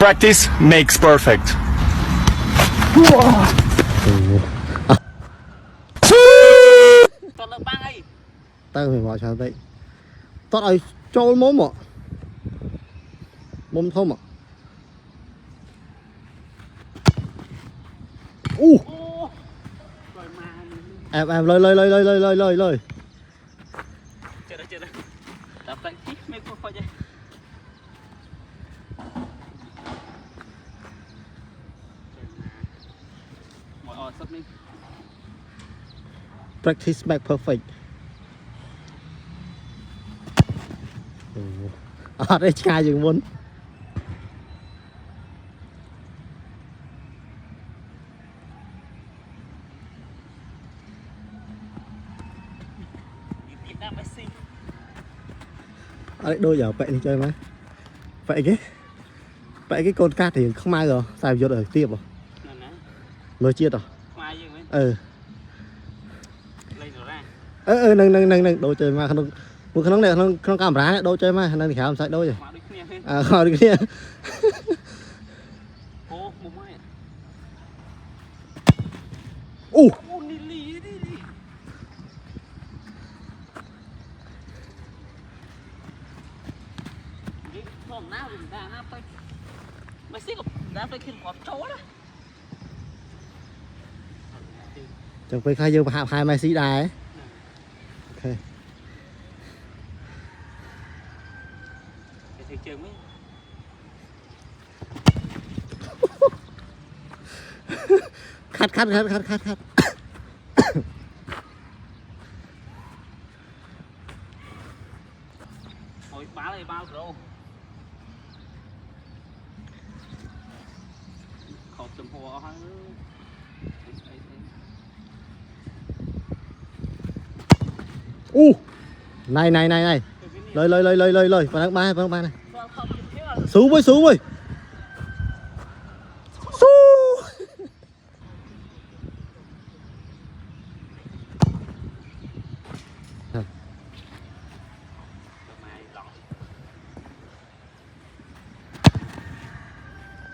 Practice makes perfect. Tao phải bỏ sao đây. Tốt ơi, trôi mồm ạ. Mồm không ạ. Em lời. Chưa đó. Tập practice make perfect. Mọi ở sắp đi. Practice make perfect. Ở đây trai dừng muốn. Ở đây đôi giờ vậy đi chơi mấy. Vậy cái con cát thì không ai rồi, xài vô đời tiếp rồi. Mới chia rồi. Nâng đồ chơi mà không một khăn này không cảm rá đồ chơi mà nên thì khám sai đâu rồi. À khỏi đi kia. Mày xích đá phải khiến quả trố đó. Chẳng phải khai dương hai mai xí đài ấy. Ok. Thị trường mới. Khát. Ôi bá này bao rồi. Khẩu tầm hồ hả? Này. Lời. Vào tháng 3 này. Xuống với.